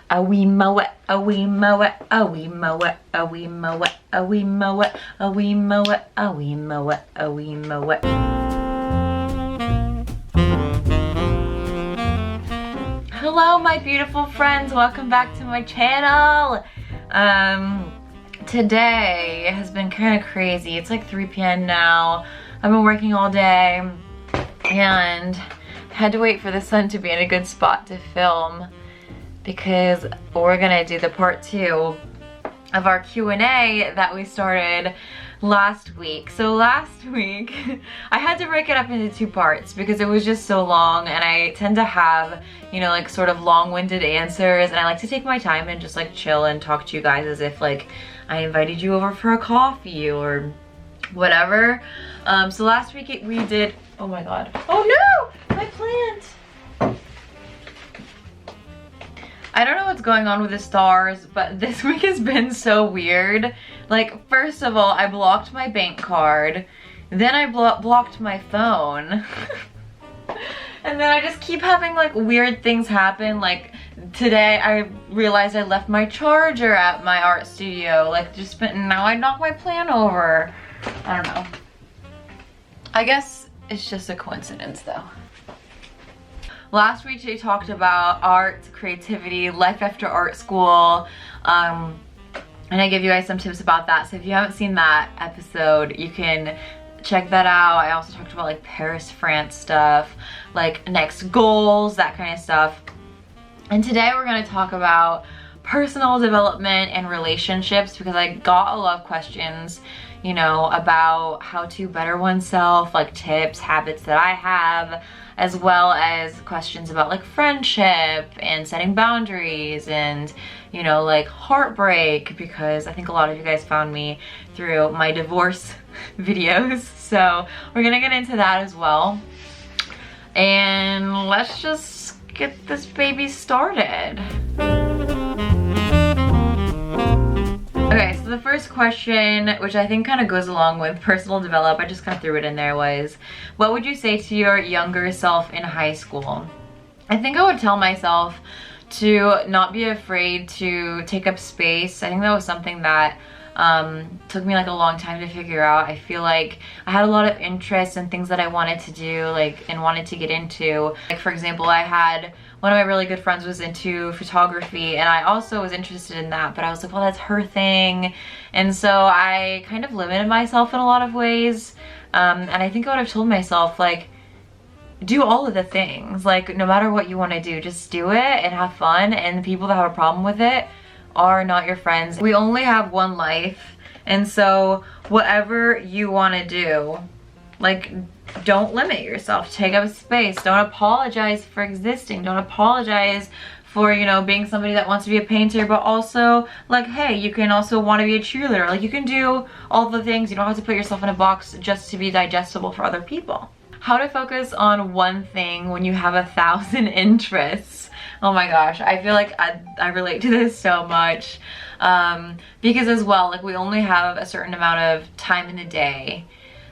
a wee mow it, a wee mow it, a wee mow it, a wee mow it, a wee mow it, a wee mow it, a wee mow it, a wee mow it. Hello my beautiful friends, welcome back to my channel. Today has been kind of crazy. It's like 3 p.m. now. I've been working all day and had to wait for the sun to be in a good spot to film because we're gonna do the part 2 of our Q&A that we started last week. So last week I had to break it up into 2 parts because it was just so long, and I tend to have, you know, like sort of long-winded answers, and I like to take my time and just like chill and talk to you guys as if like I invited you over for a coffee or whatever. So last week we did, oh my god, oh no, my plant. I don't know what's going on with the stars, but this week has been so weird. Like, first of all, I blocked my bank card, then I blocked my phone, and then I just keep having like weird things happen. Like today I realized I left my charger at my art studio, like just now I knocked my plant over. I don't know. I guess it's just a coincidence though. Last week we talked about art, creativity, life after art school, and I give you guys some tips about that. So if you haven't seen that episode, you can check that out. I also talked about like Paris, France stuff, like next goals, that kind of stuff. And today we're going to talk about personal development and relationships because I got a lot of questions, you know, about how to better oneself, like tips, habits that I have, as well as questions about like friendship and setting boundaries and, you know, like heartbreak, because I think a lot of you guys found me through my divorce videos. So we're gonna get into that as well. And let's just get this baby started. Okay, so the first question, which I think kind of goes along with personal development, I just kind of threw it in there, was, what would you say to your younger self in high school? I think I would tell myself to not be afraid to take up space. I think that was something that took me like a long time to figure out. I feel like I had a lot of interests and things that I wanted to do, like, and wanted to get into. Like, for example, I had one of my really good friends was into photography, and I also was interested in that, but I was like, well, that's her thing. And so I kind of limited myself in a lot of ways. And I think I would have told myself, like, do all of the things. Like, no matter what you want to do, just do it and have fun. And the people that have a problem with it are not your friends. We only have one life, and so whatever you want to do, like, don't limit yourself. Take up space. Don't apologize for existing. Don't apologize for, you know, being somebody that wants to be a painter, but also, like, hey, you can also want to be a cheerleader. Like, you can do all the things. You don't have to put yourself in a box just to be digestible for other people. How to focus on one thing when you have 1,000 interests. Oh my gosh, I feel like I relate to this so much. Because as well, like, we only have a certain amount of time in the day.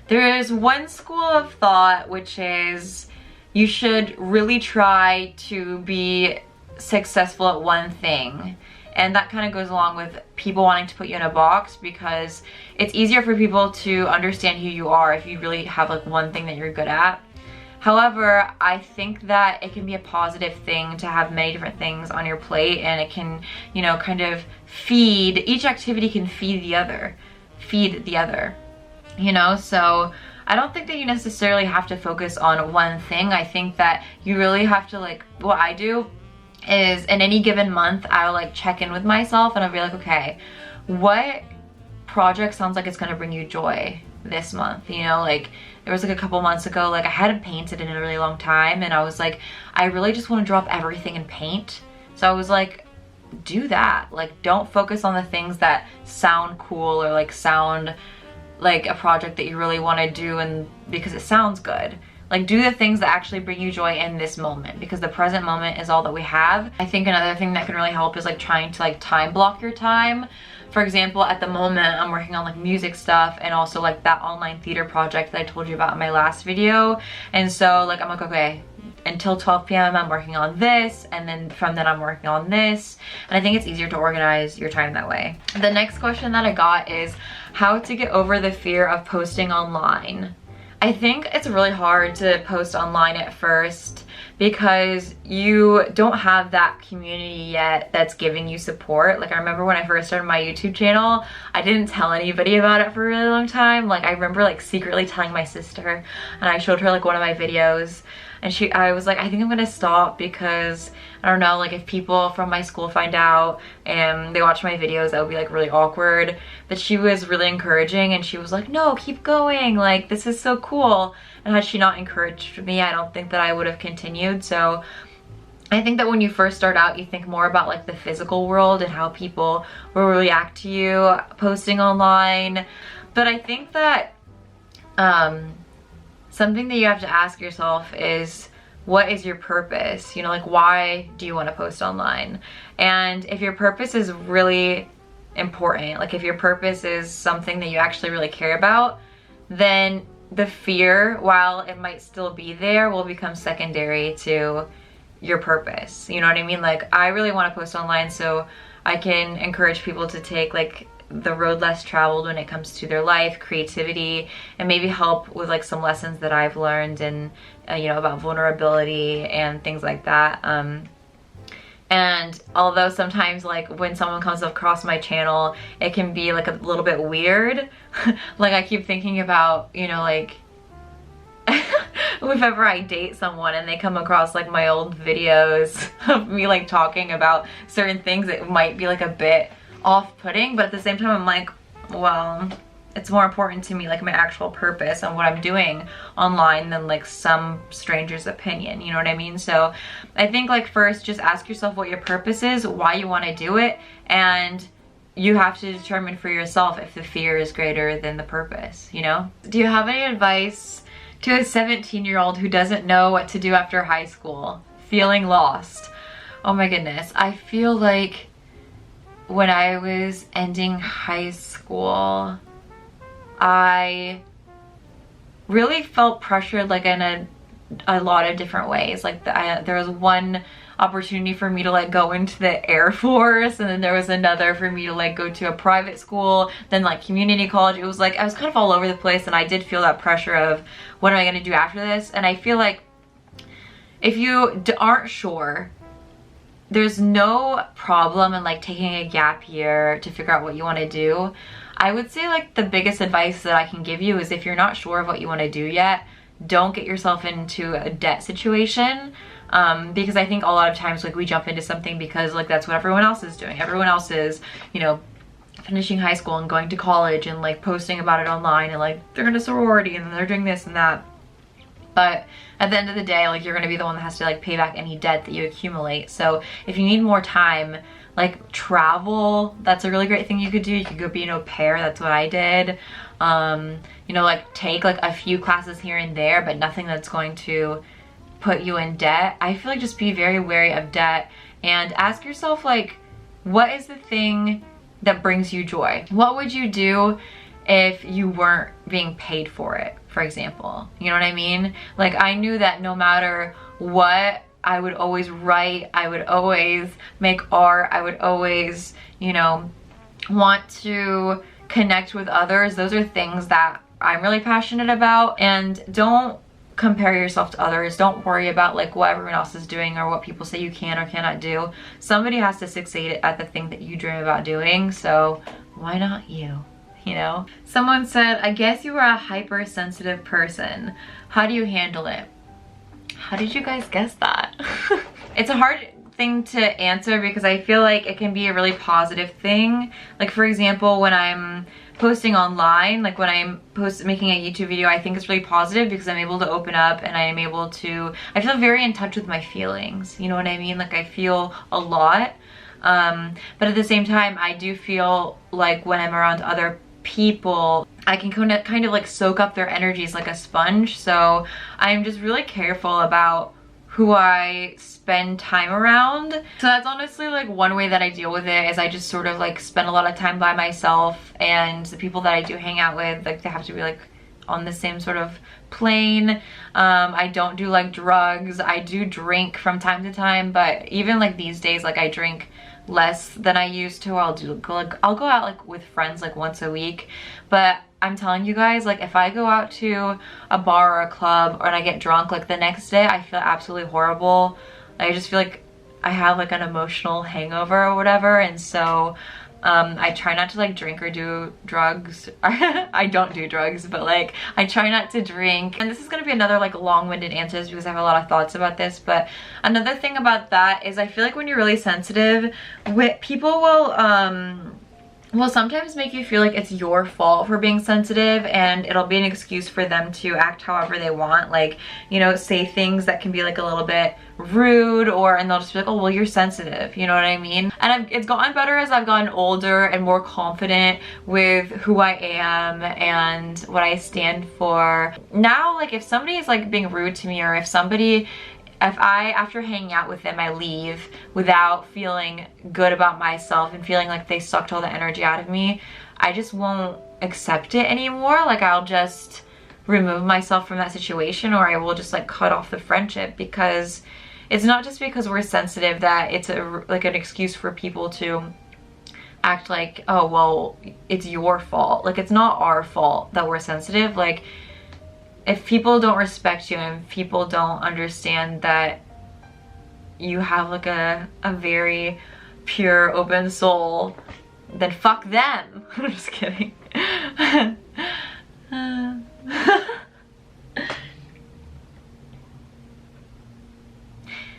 There is one school of thought, which is you should really try to be successful at one thing. And that kind of goes along with people wanting to put you in a box, because it's easier for people to understand who you are if you really have like one thing that you're good at. However, I think that it can be a positive thing to have many different things on your plate, and it can, you know, kind of feed, each activity can feed the other, you know? So I don't think that you necessarily have to focus on one thing. I think that you really have to, like, what I do is in any given month, I'll like check in with myself and I'll be like, okay, what project sounds like it's gonna bring you joy this month? You know, like there was like a couple months ago, like I hadn't painted in a really long time, and I was like, I really just want to drop everything and paint. So I was like, do that. Like, don't focus on the things that sound cool or like sound like a project that you really want to do and because it sounds good. Like, do the things that actually bring you joy in this moment, because the present moment is all that we have. I think another thing that can really help is like trying to like time block your time. For example, at the moment I'm working on like music stuff and also like that online theater project that I told you about in my last video. And so like I'm like, okay, until 12 p.m. I'm working on this, and then from then I'm working on this. And I think it's easier to organize your time that way. The next question that I got is how to get over the fear of posting online. I think it's really hard to post online at first because you don't have that community yet that's giving you support. Like I remember when I first started my YouTube channel, I didn't tell anybody about it for a really long time. Like I remember like secretly telling my sister, and I showed her like one of my videos, and I was like, I think I'm gonna stop because I don't know, like if people from my school find out and they watch my videos, that would be like really awkward. But she was really encouraging, and she was like, no, keep going, like this is so cool. And had she not encouraged me, I don't think that I would have continued. So I think that when you first start out, you think more about like the physical world and how people will react to you posting online. But I think that something that you have to ask yourself is, what is your purpose? You know, like why do you want to post online? And if your purpose is really important, like if your purpose is something that you actually really care about, then the fear, while it might still be there, will become secondary to your purpose. You know what I mean? Like I really want to post online so I can encourage people to take like the road less traveled when it comes to their life, creativity, and maybe help with like some lessons that I've learned and you know, about vulnerability and things like that. And although sometimes like when someone comes across my channel, it can be like a little bit weird. Like I keep thinking about, you know, like if ever I date someone and they come across like my old videos of me like talking about certain things, it might be like a bit off-putting, but at the same time I'm like, well, it's more important to me like my actual purpose and what I'm doing online than like some stranger's opinion, you know what I mean? So I think like first just ask yourself what your purpose is, why you want to do it, and you have to determine for yourself if the fear is greater than the purpose, you know? Do you have any advice to a 17-year-old who doesn't know what to do after high school, feeling lost? Oh my goodness, I feel like when I was ending high school, I really felt pressured like in a lot of different ways. Like there was one opportunity for me to like go into the Air Force, and then there was another for me to like go to a private school, then like community college. It was like I was kind of all over the place, and I did feel that pressure of what am I going to do after this. And I feel like if you aren't sure, there's no problem in like taking a gap year to figure out what you want to do. I would say like the biggest advice that I can give you is if you're not sure of what you want to do yet, don't get yourself into a debt situation. Because I think a lot of times like we jump into something because like that's what everyone else is doing. Everyone else is, you know, finishing high school and going to college and like posting about it online, and like they're in a sorority and they're doing this and that. But at the end of the day, like you're gonna be the one that has to like pay back any debt that you accumulate. So if you need more time, like travel, that's a really great thing you could do. You could go be an au pair, that's what I did. You know, like take like a few classes here and there, but nothing that's going to put you in debt. I feel like just be very wary of debt and ask yourself like, what is the thing that brings you joy? What would you do if you weren't being paid for it, for example? You know what I mean? Like I knew that no matter what, I would always write, I would always make art, I would always, you know, want to connect with others. Those are things that I'm really passionate about. And don't compare yourself to others. Don't worry about like what everyone else is doing or what people say you can or cannot do. Somebody has to succeed at the thing that you dream about doing, so why not you? You know? Someone said, I guess you are a hypersensitive person. How do you handle it? How did you guys guess that? It's a hard thing to answer because I feel like it can be a really positive thing. Like for example, when I'm posting online, like when I'm making a YouTube video, I think it's really positive because I'm able to open up and I feel very in touch with my feelings. You know what I mean? Like I feel a lot. But at the same time, I do feel like when I'm around other people, I can kind of like soak up their energies like a sponge. So I'm just really careful about who I spend time around. So that's honestly like one way that I deal with it, is I just sort of like spend a lot of time by myself, and the people that I do hang out with, like they have to be like on the same sort of plane. I don't do like drugs. I do drink from time to time, but even like these days, like I drink less than I used to. I'll go out like with friends like once a week, but I'm telling you guys, like if I go out to a bar or a club and I get drunk, like the next day I feel absolutely horrible. I just feel like I have like an emotional hangover or whatever, and so I try not to like drink or do drugs. I don't do drugs, but like I try not to drink. And this is gonna be another like long-winded answers because I have a lot of thoughts about this. But another thing about that is I feel like when you're really sensitive, people will sometimes make you feel like it's your fault for being sensitive, and it'll be an excuse for them to act however they want, like, you know, say things that can be like a little bit rude, and they'll just be like, oh well, you're sensitive, you know what I mean? And it's gotten better as I've gotten older and more confident with who I am and what I stand for. Now, like if somebody is like being rude to me, or if I, after hanging out with them, I leave without feeling good about myself and feeling like they sucked all the energy out of me, I just won't accept it anymore. Like I'll just remove myself from that situation, or I will just like cut off the friendship, because it's not just because we're sensitive that it's like an excuse for people to act like, oh well, it's your fault. Like it's not our fault that we're sensitive. Like if people don't respect you and people don't understand that you have like a very pure, open soul, then fuck them. I'm just kidding.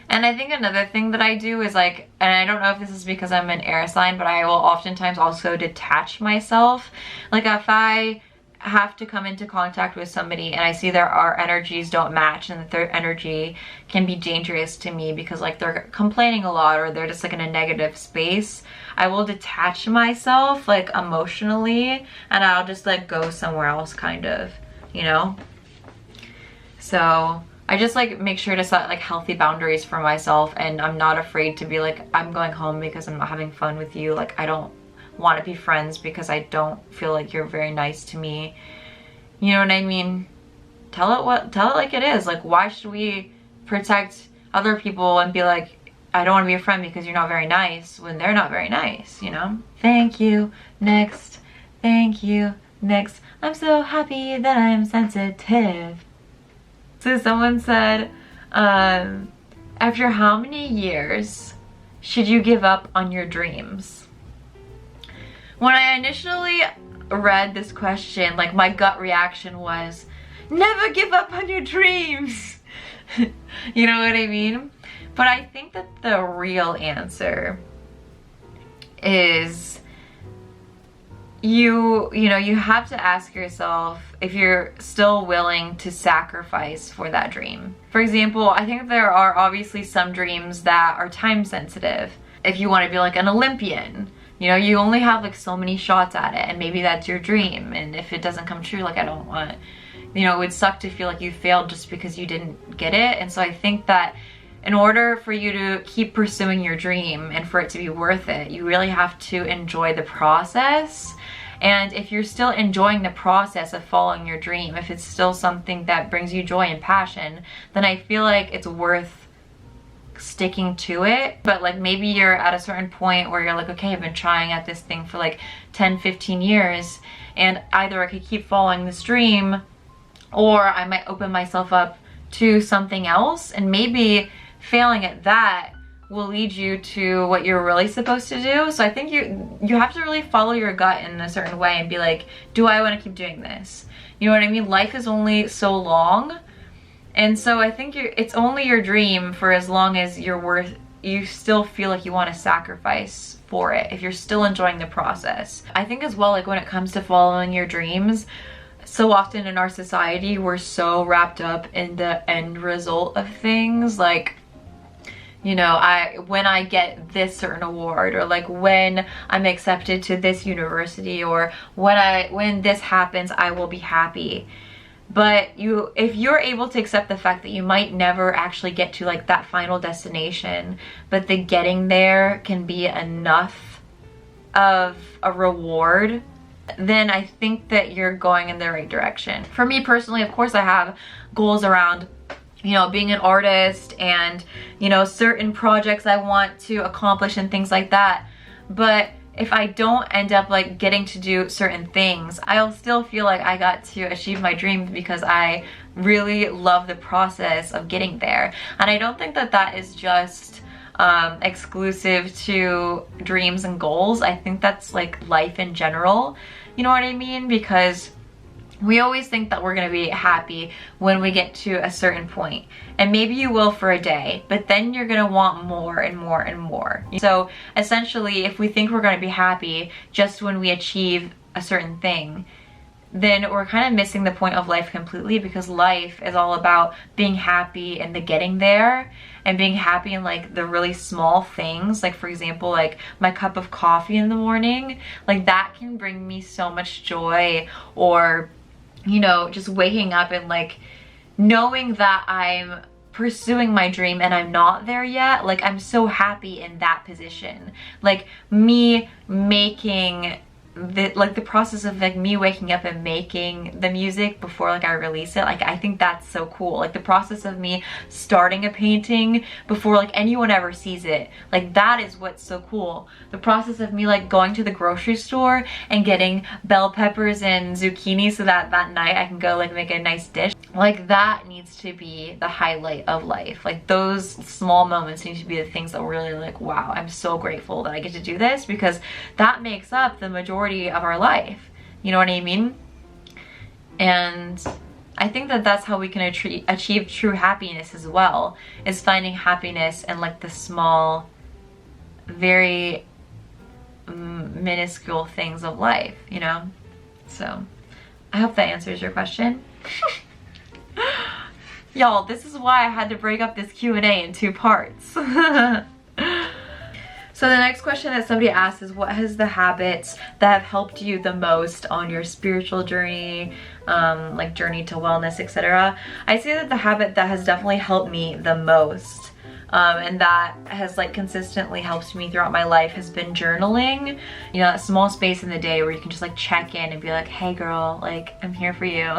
And I think another thing that I do is like, and I don't know if this is because I'm an air sign, but I will oftentimes also detach myself. Like if I have to come into contact with somebody and I see our energies don't match, and that their energy can be dangerous to me because like they're complaining a lot, or they're just like in a negative space, I will detach myself like emotionally, and I'll just like go somewhere else, kind of, you know? So I just like make sure to set like healthy boundaries for myself, and I'm not afraid to be like, I'm going home because I'm not having fun with you. Like I don't want to be friends because I don't feel like you're very nice to me. You know what I mean? Tell it like it is. Like why should we protect other people and be like, I don't want to be a friend because you're not very nice, when they're not very nice, you know? Thank you, next. Thank you, next. I'm so happy that I'm sensitive. So someone said, after how many years should you give up on your dreams? When I initially read this question, like my gut reaction was, never give up on your dreams. You know what I mean? But I think that the real answer is you have to ask yourself if you're still willing to sacrifice for that dream. For example, I think there are obviously some dreams that are time sensitive. If you want to be like an Olympian, you know, you only have like so many shots at it, and maybe that's your dream, and if it doesn't come true, like I don't want, you know, it would suck to feel like you failed just because you didn't get it. And so I think that in order for you to keep pursuing your dream and for it to be worth it, you really have to enjoy the process. And if you're still enjoying the process of following your dream, if it's still something that brings you joy and passion, then I feel like it's worth sticking to it. But like maybe you're at a certain point where you're like, okay, I've been trying at this thing for like 10-15 years, and either I could keep following this dream, or I might open myself up to something else, and maybe failing at that will lead you to what you're really supposed to do. So I think you have to really follow your gut in a certain way and be like, do I want to keep doing this? You know what I mean? Life is only so long. And so I think it's only your dream for as long as you still feel like you want to sacrifice for it, if you're still enjoying the process. I think as well, like when it comes to following your dreams, so often in our society, we're so wrapped up in the end result of things. Like, you know, when I get this certain award, or like when I'm accepted to this university, or when this happens, I will be happy. But if you're able to accept the fact that you might never actually get to like that final destination, but the getting there can be enough of a reward then I think that you're going in the right direction. For me personally, of course, I have goals around, you know, being an artist and, you know, certain projects I want to accomplish and things like that. But if I don't end up like getting to do certain things, I'll still feel like I got to achieve my dreams because I really love the process of getting there. And I don't think that that is just exclusive to dreams and goals. I think that's like life in general, you know what I mean? Because we always think that we're gonna be happy when we get to a certain point. And maybe you will for a day, but then you're gonna want more and more and more. So essentially, if we think we're gonna be happy just when we achieve a certain thing, then we're kind of missing the point of life completely, because life is all about being happy in the getting there and being happy in like the really small things. Like for example, like my cup of coffee in the morning, like that can bring me so much joy. Or, you know, just waking up and like knowing that I'm pursuing my dream and I'm not there yet. Like I'm so happy in that position. Like me making the process of like me waking up and making the music before like I release it, like I think that's so cool. Like the process of me starting a painting before like anyone ever sees it, like that is what's so cool. The process of me like going to the grocery store and getting bell peppers and zucchini so that that night I can go like make a nice dish, like that needs to be the highlight of life. Like those small moments need to be the things that we're really like, wow, I'm so grateful that I get to do this, because that makes up the majority of our life, you know what I mean? And I think that that's how we can achieve true happiness as well, is finding happiness in like the small, very minuscule things of life, you know? So I hope that answers your question. Y'all, this is why I had to break up this Q&A in 2 parts. So the next question that somebody asked is, what has the habits that have helped you the most on your spiritual journey, like journey to wellness, etc.? I say that the habit that has definitely helped me the most, and that has like consistently helped me throughout my life, has been journaling. You know, that small space in the day where you can just like check in and be like, hey girl, like I'm here for you.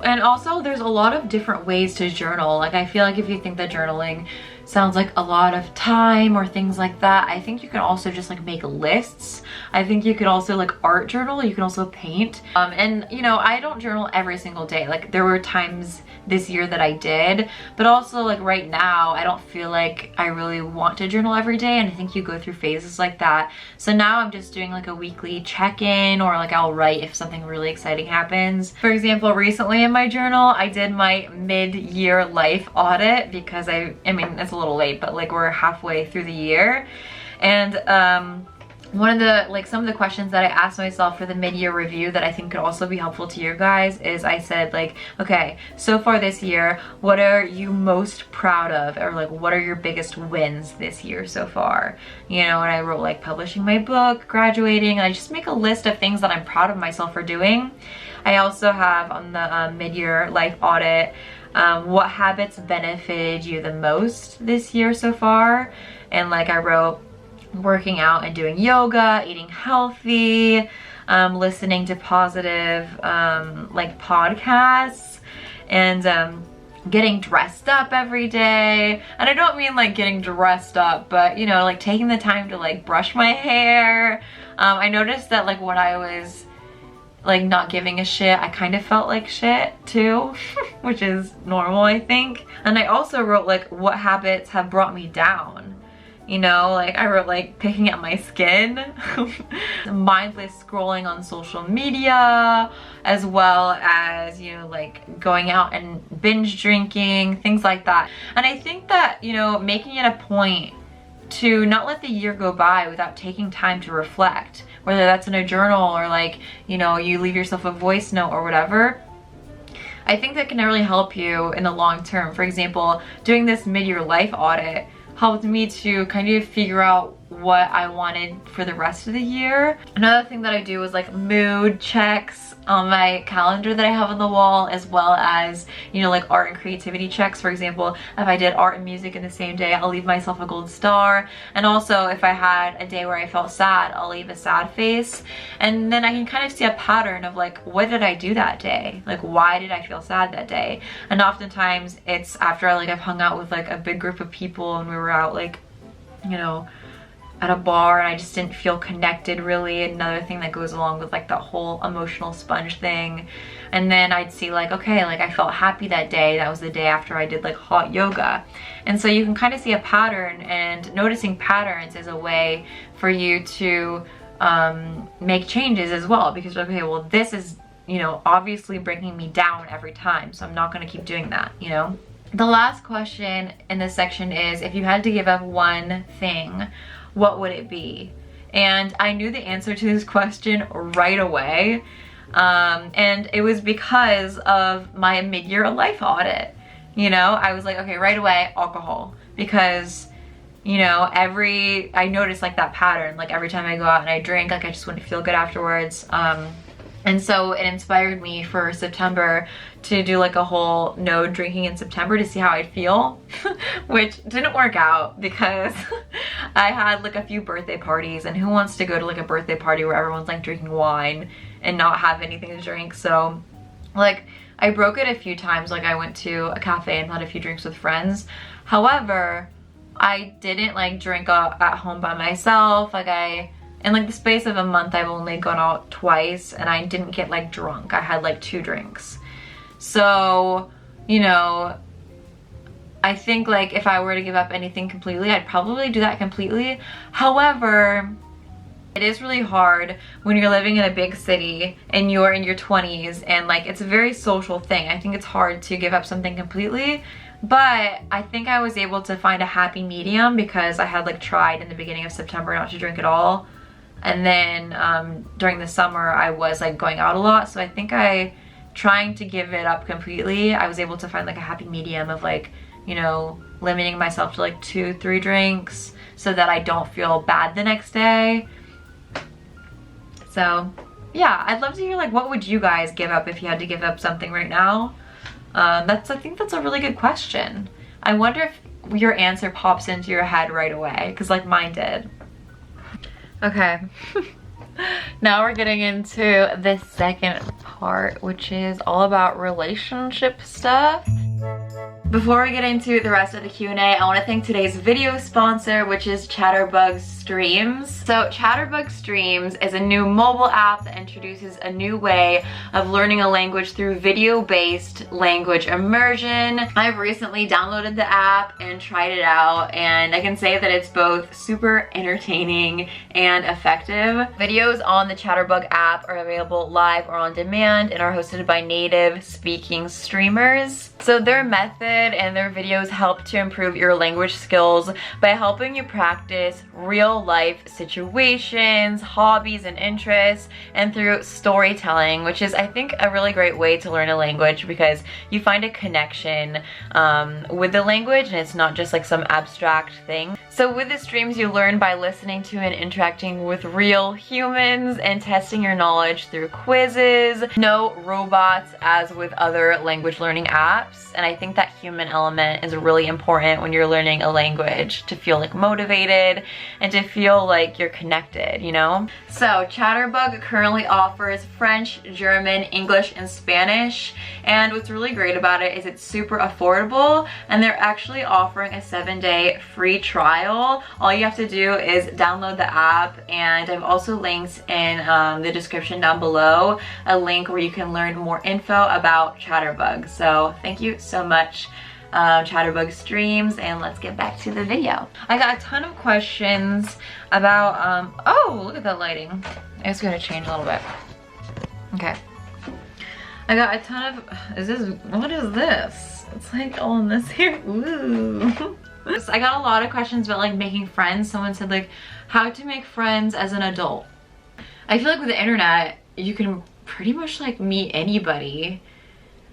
And also there's a lot of different ways to journal. Like I feel like if you think that journaling sounds like a lot of time or things like that, I think you can also just like make lists. I think you could also like art journal, you can also paint. And you know, I don't journal every single day. Like there were times this year that I did, but also like right now I don't feel like I really want to journal every day, and I think you go through phases like that. So now I'm just doing like a weekly check-in, or like I'll write if something really exciting happens. For example, recently in my journal I did my mid-year life audit, because I mean it's a little late, but like we're halfway through the year. And one of the some of the questions that I asked myself for the mid-year review that I think could also be helpful to you guys is, I said like, okay, so far this year, what are you most proud of, or like what are your biggest wins this year so far? You know, and I wrote like publishing my book, graduating. I just make a list of things that I'm proud of myself for doing. I also have on the mid-year life audit, what habits benefited you the most this year so far? And like I wrote working out and doing yoga, eating healthy, listening to positive like podcasts, and getting dressed up every day. And I don't mean like getting dressed up, but you know, like taking the time to like brush my hair. I noticed that like when I was like not giving a shit, I kind of felt like shit too, which is normal, I think. And I also wrote like what habits have brought me down. You know, like I wrote like picking at my skin, mindless scrolling on social media, as well as, you know, like going out and binge drinking, things like that. And I think that, you know, making it a point to not let the year go by without taking time to reflect, whether that's in a journal or like, you know, you leave yourself a voice note or whatever. I think that can really help you in the long term. For example, doing this mid-year life audit helped me to kind of figure out what I wanted for the rest of the year. Another thing that I do is like mood checks on my calendar that I have on the wall, as well as, you know, like art and creativity checks. For example, if I did art and music in the same day, I'll leave myself a gold star. And also if I had a day where I felt sad, I'll leave a sad face. And then I can kind of see a pattern of like, what did I do that day? Like, why did I feel sad that day? And oftentimes it's after I've hung out with like a big group of people and we were out like, you know, at a bar and I just didn't feel connected really. Another thing that goes along with like that whole emotional sponge thing. And then I'd see like, okay, like I felt happy that day. That was the day after I did like hot yoga. And so you can kind of see a pattern, and noticing patterns is a way for you to make changes as well, because okay, well, this is, you know, obviously bringing me down every time, so I'm not going to keep doing that, you know. The last question in this section is, if you had to give up one thing, what would it be? And I knew the answer to this question right away, and it was because of my mid-year life audit. You know, I was like, okay, right away, alcohol, because, you know, I noticed like that pattern, like every time I go out and I drink, like I just wouldn't feel good afterwards. And so it inspired me for September to do like a whole no drinking in September to see how I'd feel, which didn't work out because I had like a few birthday parties, and who wants to go to like a birthday party where everyone's like drinking wine and not have anything to drink? So like I broke it a few times. Like I went to a cafe and had a few drinks with friends. However, I didn't like drink at home by myself. Like in like the space of a month, I've only gone out twice and I didn't get like drunk. I had like 2 drinks. So, you know, I think like if I were to give up anything completely, I'd probably do that completely. However, it is really hard when you're living in a big city and you're in your 20s and like it's a very social thing. I think it's hard to give up something completely. But I think I was able to find a happy medium, because I had like tried in the beginning of September not to drink at all. And then during the summer I was like going out a lot. So I think trying to give it up completely, I was able to find like a happy medium of like, you know, limiting myself to like 2-3 drinks so that I don't feel bad the next day. So yeah, I'd love to hear like, what would you guys give up if you had to give up something right now? I think that's a really good question. I wonder if your answer pops into your head right away, because like mine did. Okay, now we're getting into the second part, which is all about relationship stuff. Before we get into the rest of the Q&A, I want to thank today's video sponsor, which is Chatterbug Streams. So Chatterbug Streams is a new mobile app that introduces a new way of learning a language through video-based language immersion. I've recently downloaded the app and tried it out, and I can say that it's both super entertaining and effective. Videos on the Chatterbug app are available live or on demand and are hosted by native speaking streamers. So their method and their videos help to improve your language skills by helping you practice real-life situations, hobbies, and interests, and through storytelling, which is, I think, a really great way to learn a language, because you find a connection with the language and it's not just like some abstract thing. So with the streams, you learn by listening to and interacting with real humans and testing your knowledge through quizzes. No robots as with other language learning apps, and I think that human element is really important when you're learning a language, to feel like motivated and to feel like you're connected, you know? So Chatterbug currently offers French, German, English, and Spanish, and what's really great about it is it's super affordable, and they're actually offering a 7-day free trial. All you have to do is download the app, and I've also linked in the description down below a link where you can learn more info about Chatterbug. So thank you so much, Chatterbug Streams, and let's get back to the video. I got a ton of questions about, oh, look at that lighting. It's gonna change a little bit. Okay. I got a ton of, what is this? It's like all in this here, ooh. I got a lot of questions about like making friends. Someone said like, how to make friends as an adult. I feel like with the internet, you can pretty much like meet anybody.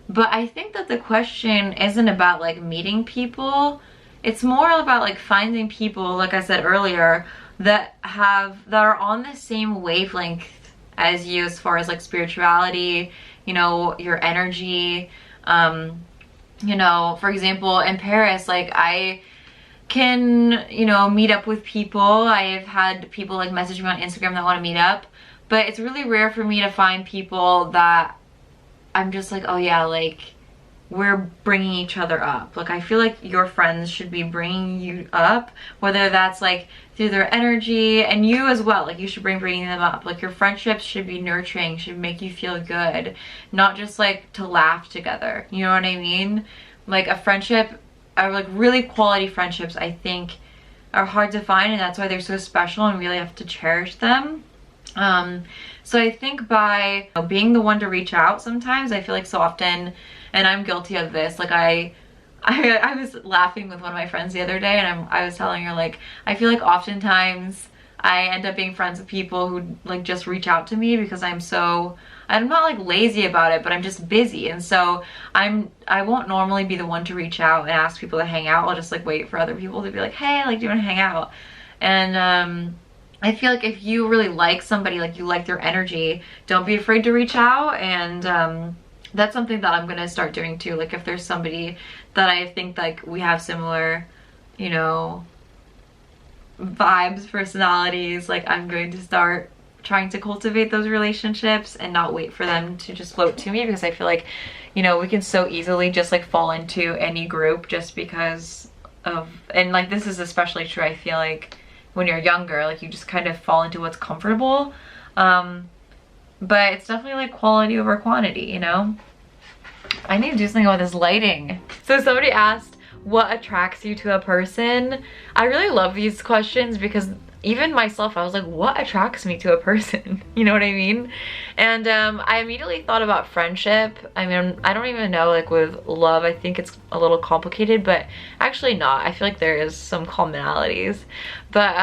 But I think that the question isn't about like meeting people. It's more about like finding people, like I said earlier, that are on the same wavelength as you as far as like spirituality, you know, your energy. You know, for example, in Paris, like I can, you know, meet up with people. I've had people like message me on Instagram that want to meet up, but it's really rare for me to find people that I'm just like, oh yeah, like we're bringing each other up. Like I feel like your friends should be bringing you up, whether that's like through their energy, and you as well. Like you should bringing them up. Like your friendships should be nurturing, should make you feel good, not just like to laugh together. You know what I mean? Like a friendship, or like really quality friendships, I think are hard to find, and that's why they're so special and really have to cherish them. So I think by being the one to reach out sometimes, I feel like so often, and I'm guilty of this, like I was laughing with one of my friends the other day, and I was telling her, like, I feel like oftentimes I end up being friends with people who like just reach out to me because I'm not like lazy about it, but I'm just busy. And so I won't normally be the one to reach out and ask people to hang out. I'll just like wait for other people to be like, hey, like, do you want to hang out? And I feel like if you really like somebody, like you like their energy, don't be afraid to reach out. And that's something that I'm gonna start doing too. Like if there's somebody that I think like we have similar, you know, vibes, personalities, like I'm going to start trying to cultivate those relationships and not wait for them to just float to me, because I feel like, you know, we can so easily just like fall into any group just because of, and like this is especially true, I feel like when you're younger, like you just kind of fall into what's comfortable. But it's definitely like quality over quantity, you know? I need to do something about this lighting. So somebody asked, what attracts you to a person? I really love these questions because even myself, I was like, what attracts me to a person? You know what I mean? And I immediately thought about friendship. I mean, I don't even know, like with love, I think it's a little complicated, but actually not. I feel like there is some commonalities. But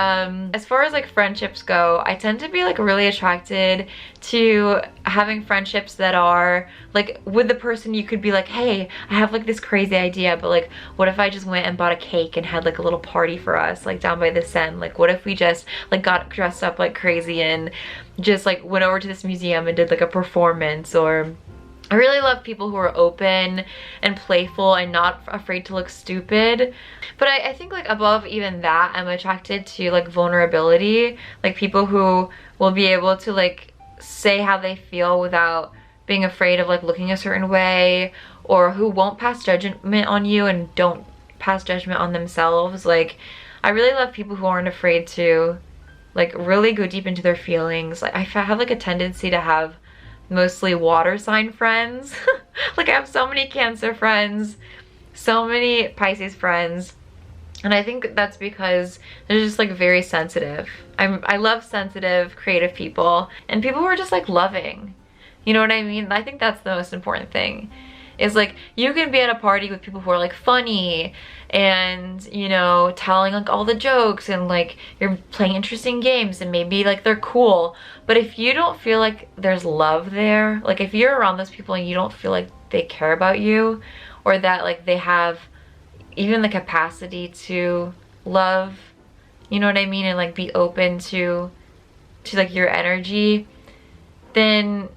as far as like friendships go, I tend to be like really attracted to having friendships that are like with the person you could be like, hey, I have like this crazy idea, but like what if I just went and bought a cake and had like a little party for us like down by the Seine? Like what if we just like got dressed up like crazy and just like went over to this museum and did like a performance? Or I really love people who are open and playful and not afraid to look stupid. But I think like above even that, I'm attracted to like vulnerability, like people who will be able to like say how they feel without being afraid of like looking a certain way, or who won't pass judgment on you and don't pass judgment on themselves. Like I really love people who aren't afraid to like really go deep into their feelings. Like I have like a tendency to have mostly water sign friends. Like I have so many Cancer friends, so many Pisces friends, and I think that's because they're just like very sensitive. I love sensitive, creative people, and people who are just like loving. You know what I mean? I think that's the most important thing. Is like you can be at a party with people who are like funny and, you know, telling like all the jokes, and like you're playing interesting games, and maybe like they're cool, but if you don't feel like there's love there, like if you're around those people and you don't feel like they care about you, or that like they have even the capacity to love, you know what I mean, and like be open to like your energy, then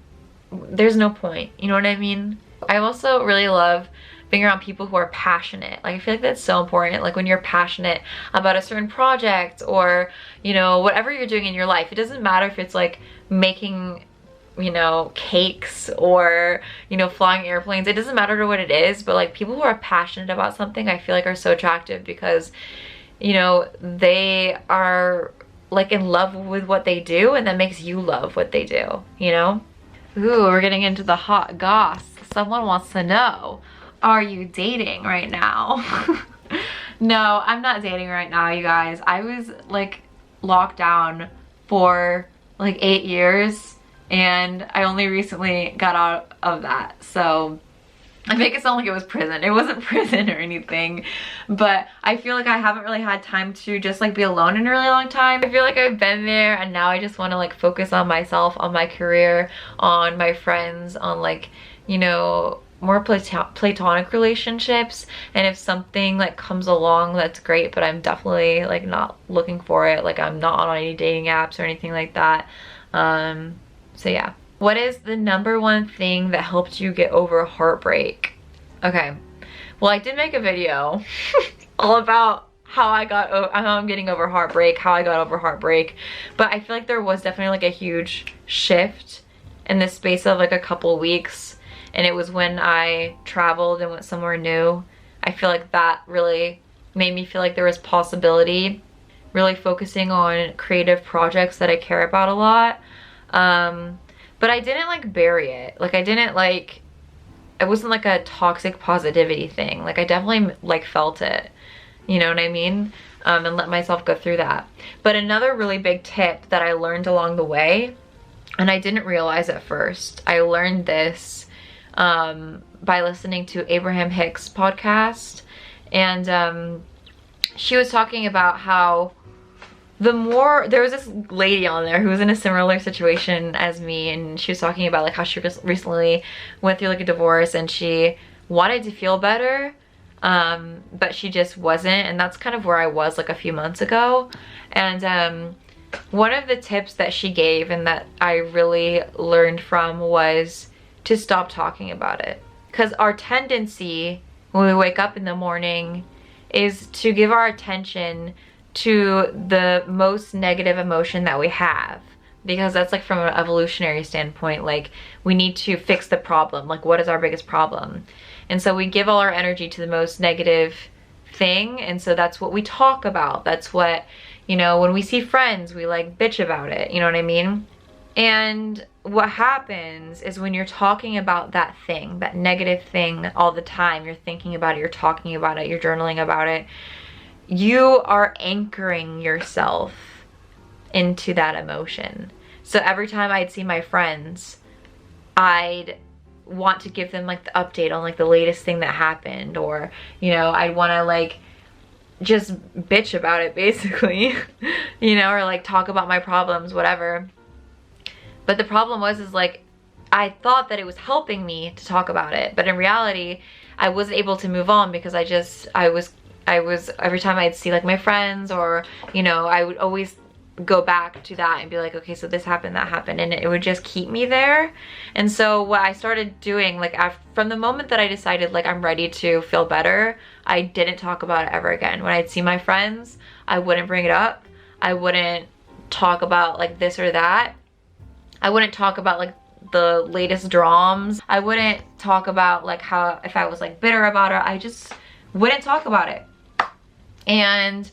there's no point, you know what I mean? I also really love being around people who are passionate. Like I feel like that's so important. Like when you're passionate about a certain project, or, you know, whatever you're doing in your life, it doesn't matter if it's like making, you know, cakes or, you know, flying airplanes. It doesn't matter what it is, but like people who are passionate about something, I feel like are so attractive because, you know, they are like in love with what they do, and that makes you love what they do, you know? Ooh, we're getting into the hot goss. Someone wants to know, are you dating right now? No, I'm not dating right now, you guys. I was like locked down for like 8 years, and I only recently got out of that. So I make it sound like it was prison. It wasn't prison or anything, but I feel like I haven't really had time to just like be alone in a really long time. I feel like I've been there, and now I just want to like focus on myself, on my career, on my friends, on like, you know, more platonic relationships, and if something like comes along, that's great, but I'm definitely like not looking for it. Like I'm not on any dating apps or anything like that. So yeah. What is the #1 thing that helped you get over heartbreak? Okay, well, I did make a video all about how I'm getting over heartbreak, how I got over heartbreak, but I feel like there was definitely like a huge shift in the space of like a couple weeks, and it was when I traveled and went somewhere new. I feel like that really made me feel like there was possibility, really focusing on creative projects that I care about a lot. But I didn't like bury it. Like I didn't like, it wasn't like a toxic positivity thing. Like I definitely like felt it. You know what I mean? And let myself go through that. But another really big tip that I learned along the way, and I didn't realize at first, I learned this by listening to Abraham Hicks' podcast. And she was talking about how there was this lady on there who was in a similar situation as me, and she was talking about like how she recently went through like a divorce and she wanted to feel better, but she just wasn't, and that's kind of where I was like a few months ago. And one of the tips that she gave and that I really learned from was to stop talking about it. Because our tendency when we wake up in the morning is to give our attention to the most negative emotion that we have, because that's like from an evolutionary standpoint, like we need to fix the problem. Like what is our biggest problem? And so we give all our energy to the most negative thing, and so that's what we talk about. That's what, you know, when we see friends, we like bitch about it, you know what I mean? And what happens is when you're talking about that thing, that negative thing all the time, you're thinking about it, you're talking about it, you're journaling about it, you are anchoring yourself into that emotion. So every time I'd see my friends, I'd want to give them like the update on like the latest thing that happened, or, you know, I'd want to like just bitch about it basically, you know, or like talk about my problems, whatever. But the problem was like I thought that it was helping me to talk about it, but in reality I wasn't able to move on because I was every time I'd see like my friends, or, you know, I would always go back to that and be like, okay, so this happened, that happened, and it would just keep me there. And so what I started doing, like from the moment that I decided like I'm ready to feel better, I didn't talk about it ever again. When I'd see my friends, I wouldn't bring it up. I wouldn't talk about like this or that. I wouldn't talk about like the latest dramas. I wouldn't talk about like how, if I was like bitter about it, I just wouldn't talk about it. And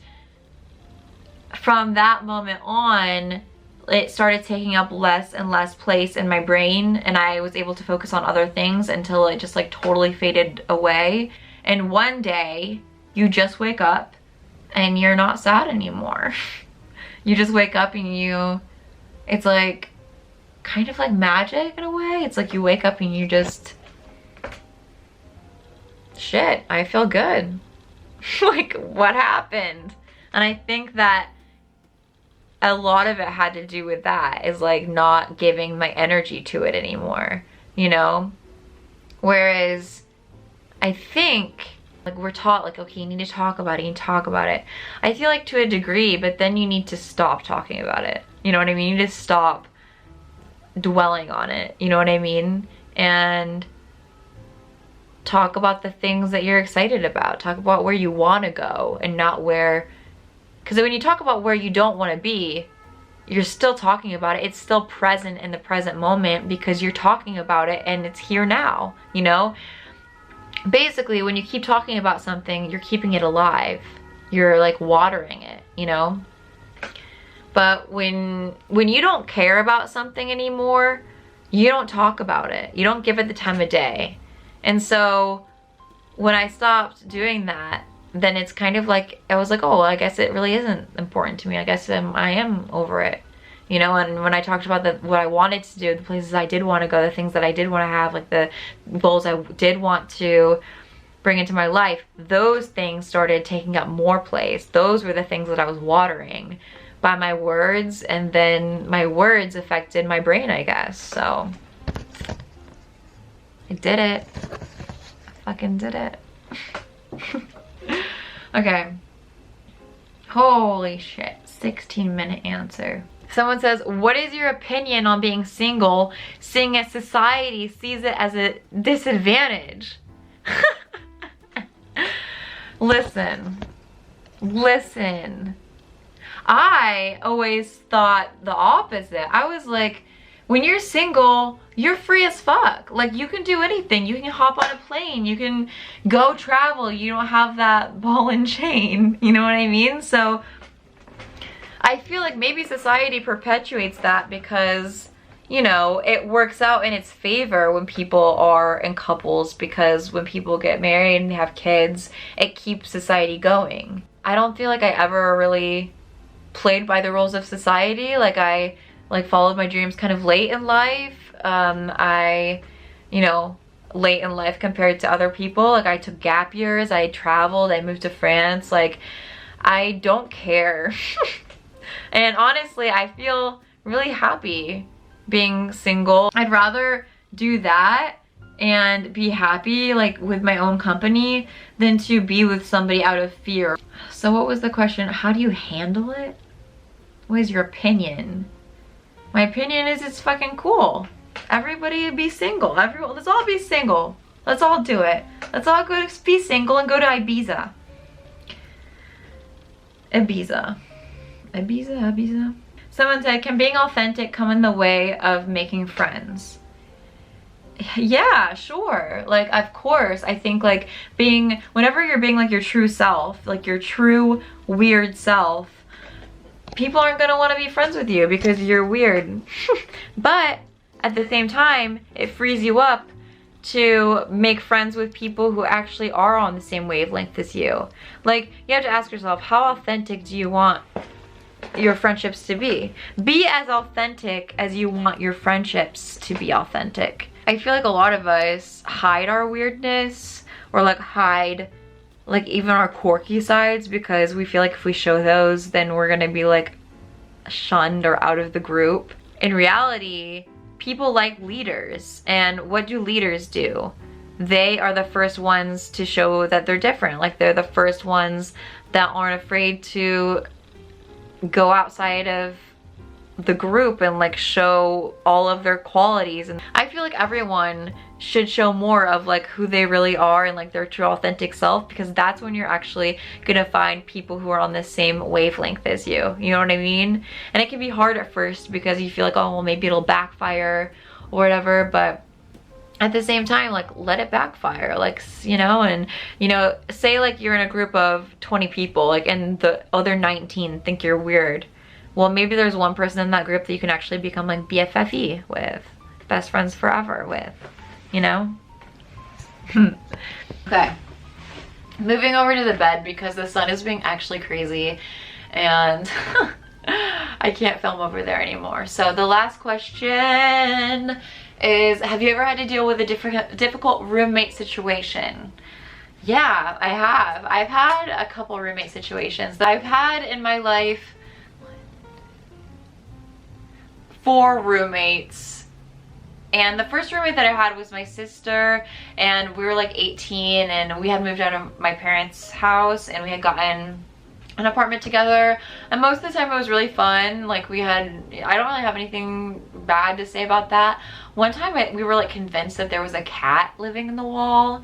from that moment on, it started taking up less and less place in my brain, and I was able to focus on other things until it just like totally faded away. And one day you just wake up and you're not sad anymore. You just wake up and it's like kind of like magic in a way. It's like you wake up and you just, shit, I feel good. Like, what happened? And I think that a lot of it had to do with that, is like not giving my energy to it anymore, you know? Whereas I think like we're taught like, okay, you need to talk about it, you need to talk about it. I feel like to a degree, but then you need to stop talking about it. You know what I mean? You need to stop dwelling on it, you know what I mean? And talk about the things that you're excited about. Talk about where you want to go and not where, because when you talk about where you don't want to be, you're still talking about it. It's still present in the present moment because you're talking about it and it's here now, you know? Basically, when you keep talking about something, you're keeping it alive. You're like watering it, you know? But when you don't care about something anymore, you don't talk about it. You don't give it the time of day. And so when I stopped doing that, then it's kind of like, I was like, oh, well, I guess it really isn't important to me. I guess I am over it, you know? And when I talked about what I wanted to do, the places I did want to go, the things that I did want to have, like the goals I did want to bring into my life, those things started taking up more place. Those were the things that I was watering by my words, and then my words affected my brain, I guess. So I did it. fucking did it. Okay. Holy shit. 16-minute answer. Someone says, what is your opinion on being single, seeing as society sees it as a disadvantage? Listen. I always thought the opposite. I was like, when you're single, you're free as fuck. Like, you can do anything. You can hop on a plane. You can go travel. You don't have that ball and chain. You know what I mean? So I feel like maybe society perpetuates that because, you know, it works out in its favor when people are in couples, because when people get married and have kids, it keeps society going. I don't feel like I ever really played by the rules of society. Like, I followed my dreams kind of late in life. You know, late in life compared to other people. Like, I took gap years, I traveled, I moved to France. Like, I don't care. And honestly, I feel really happy being single. I'd rather do that and be happy, like, with my own company than to be with somebody out of fear. So what was the question? How do you handle it? What is your opinion? My opinion is it's fucking cool. Everybody be single. Let's all be single. Let's all do it. Let's all go to be single and go to Ibiza. Ibiza. Someone said, can being authentic come in the way of making friends? Yeah, sure. Like, of course. I think, like, whenever you're being like your true self, like your true weird self, people aren't gonna want to be friends with you because you're weird. But at the same time, it frees you up to make friends with people who actually are on the same wavelength as you. Like, you have to ask yourself, how authentic do you want your friendships to be? Be as authentic as you want your friendships to be authentic. I feel like a lot of us hide our weirdness, or like hide like even our quirky sides, because we feel like if we show those, then we're gonna be like shunned or out of the group. In reality, people like leaders, and what do leaders do? They are the first ones to show that they're different. Like, they're the first ones that aren't afraid to go outside of the group and like show all of their qualities. And I feel like everyone should show more of like who they really are and like their true authentic self, because that's when you're actually gonna find people who are on the same wavelength as you. You know what I mean? And it can be hard at first because you feel like, oh, well, maybe it'll backfire or whatever, but at the same time, like, let it backfire, like, you know. And, you know, say like you're in a group of 20 people, like, and the other 19 think you're weird. Well, maybe there's one person in that group that you can actually become like BFFE with, best friends forever with, you know? Okay, moving over to the bed because the sun is being actually crazy and I can't film over there anymore. So the last question is, have you ever had to deal with a difficult roommate situation? Yeah, I have. I've had a couple roommate situations that I've had in my life. 4 roommates, and the first roommate that I had was my sister, and we were like 18 and we had moved out of my parents' house and we had gotten an apartment together, and most of the time it was really fun. Like, I don't really have anything bad to say about that. One time we were like convinced that there was a cat living in the wall,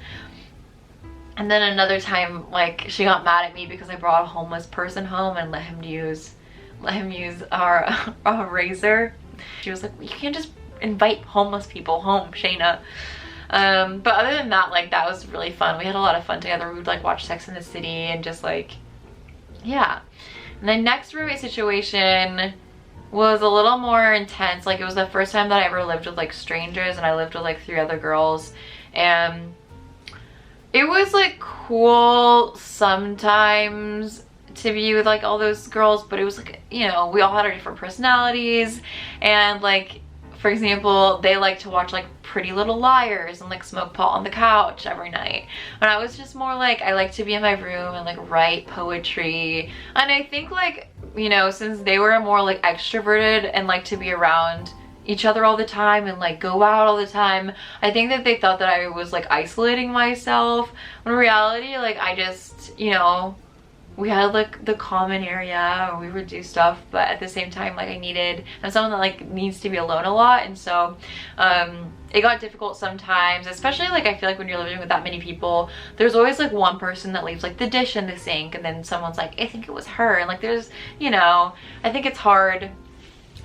and then another time, like, she got mad at me because I brought a homeless person home and let him use our razor. She was like, you can't just invite homeless people home, Shayna. But other than that, like, that was really fun. We had a lot of fun together. We would like watch Sex and the City and just like, yeah. And the next roommate situation was a little more intense. Like, it was the first time that I ever lived with like strangers, and I lived with like 3 other girls, and it was like cool sometimes to be with like all those girls, but it was like, you know, we all had our different personalities, and like, for example, they like to watch like Pretty Little Liars and like smoke pot on the couch every night, and I was just more like, I like to be in my room and like write poetry. And I think, like, you know, since they were more like extroverted and like to be around each other all the time and like go out all the time. I think that they thought that I was like isolating myself, when in reality, like I just, you know, we had like the common area where we would do stuff, but at the same time, like I'm someone that like needs to be alone a lot, and so it got difficult sometimes, especially like I feel like when you're living with that many people, there's always like one person that leaves like the dish in the sink, and then someone's like, I think it was her, and like there's, you know, I think it's hard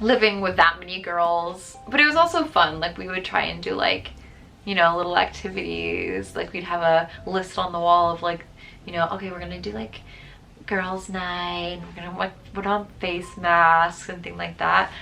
living with that many girls, but it was also fun. Like we would try and do like, you know, little activities, like we'd have a list on the wall of like, you know, okay, we're gonna do like girls night, we're gonna like put on face masks and things like that.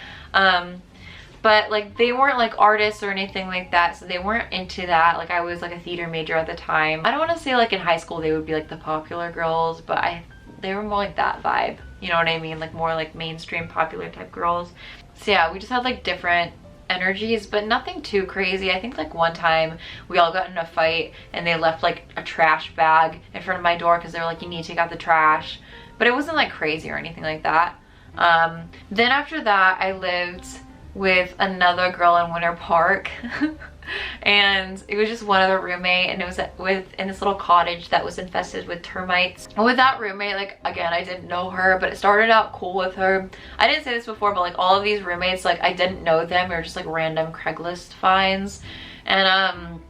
But like they weren't like artists or anything like that, so they weren't into that. Like I was like a theater major at the time. I don't want to say like in high school they would be like the popular girls, but they were more like that vibe, you know what I mean, like more like mainstream popular type girls. So yeah, we just had like different energies, but nothing too crazy. I think like one time we all got in a fight and they left like a trash bag in front of my door because they were like, you need to take out the trash, but it wasn't like crazy or anything like that. Then after that I lived with another girl in Winter Park and it was just one other roommate, and it was in this little cottage that was infested with termites. And with that roommate, like again, I didn't know her, but it started out cool with her. I didn't say this before, but like all of these roommates, like I didn't know them, they were just like random Craigslist finds. And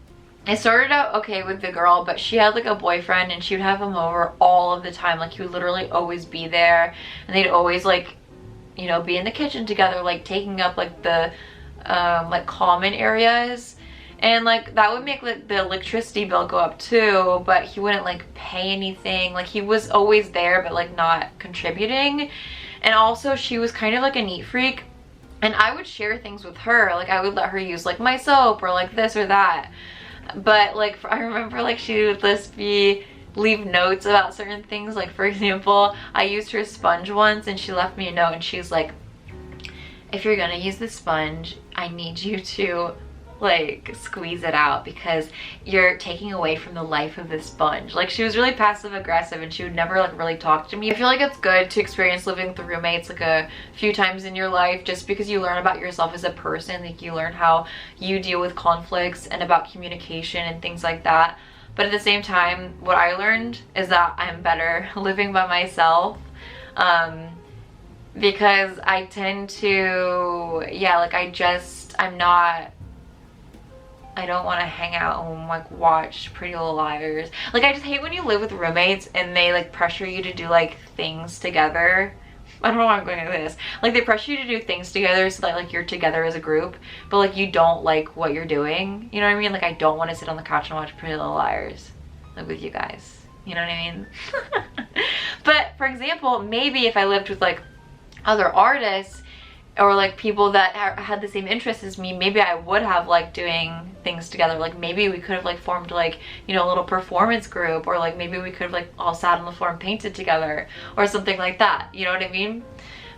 it started out okay with the girl, but she had like a boyfriend and she would have him over all of the time. Like he would literally always be there, and they'd always like, you know, be in the kitchen together, like taking up like the like common areas. And like that would make like the electricity bill go up too, but he wouldn't like pay anything. Like he was always there but like not contributing. And also she was kind of like a neat freak, and I would share things with her. Like I would let her use like my soap or like this or that, but like I remember like she would just leave notes about certain things. Like for example, I used her sponge once and she left me a note and she's like, if you're gonna use the sponge, I need you to like squeeze it out because you're taking away from the life of the sponge. Like she was really passive aggressive and she would never like really talk to me. I feel like it's good to experience living with roommates like a few times in your life, just because you learn about yourself as a person. Like you learn how you deal with conflicts and about communication and things like that. But at the same time, what I learned is that I'm better living by myself, because I tend to, yeah, like I don't want to hang out and like watch Pretty Little Liars. Like I just hate when you live with roommates and they like pressure you to do like things together. I don't know why I'm going with this. Like they pressure you to do things together so that like you're together as a group, but like you don't like what you're doing. You know what I mean? Like I don't want to sit on the couch and watch Pretty Little Liars like with you guys. You know what I mean? But for example, maybe if I lived with like other artists or like people that had the same interests as me, maybe I would have like doing things together. Like maybe we could have like formed like, you know, a little performance group, or like maybe we could have like all sat on the floor and painted together or something like that. You know what I mean?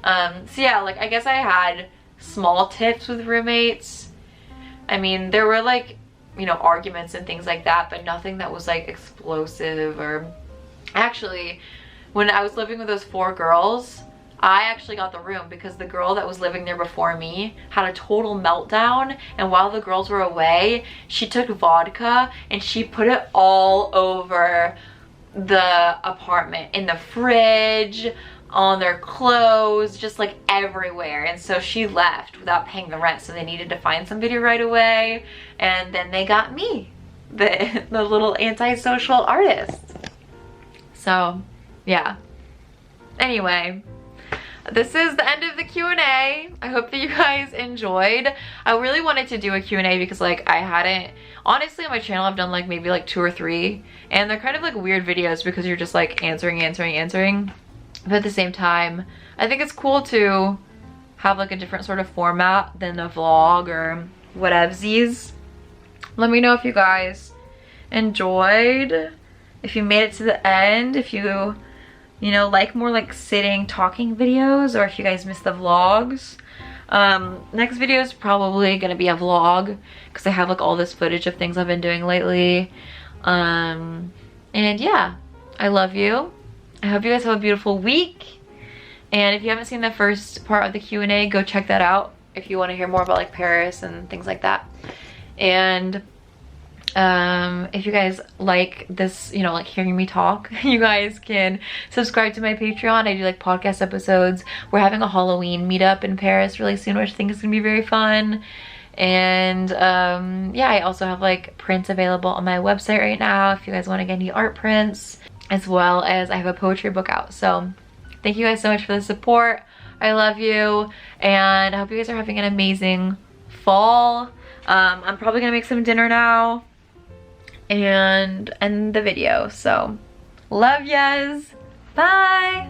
So yeah, like I guess I had small tips with roommates. I mean, there were like, you know, arguments and things like that, but nothing that was like explosive. Or actually, when I was living with those 4 girls, I actually got the room because the girl that was living there before me had a total meltdown, and while the girls were away, she took vodka and she put it all over the apartment, in the fridge, on their clothes, just like everywhere. And so she left without paying the rent, so they needed to find somebody right away, and then they got me, the little antisocial artist. So yeah, anyway, this is the end of the Q&A. I hope that you guys enjoyed. I really wanted to do a Q&A because like I hadn't, honestly on my channel I've done like maybe like 2 or 3, and they're kind of like weird videos because you're just like answering. But at the same time, I think it's cool to have like a different sort of format than a vlog or whatevsies. Let me know if you guys enjoyed, if you made it to the end, if you know, like more like sitting talking videos, or if you guys missed the vlogs. Next video is probably gonna be a vlog because I have like all this footage of things I've been doing lately. And yeah, I love you. I hope you guys have a beautiful week. And if you haven't seen the first part of the Q&A, go check that out. if you want to hear more about like Paris and things like that. And if you guys like this, you know, like hearing me talk, you guys can subscribe to my Patreon. I do like podcast episodes. We're having a Halloween meetup in Paris really soon, which I think is gonna be very fun. And yeah, I also have like prints available on my website right now if you guys want to get any art prints, as well as I have a poetry book out. So thank you guys so much for the support. I love you, and I hope you guys are having an amazing fall. I'm probably gonna make some dinner now and end the video. So love yas. Bye.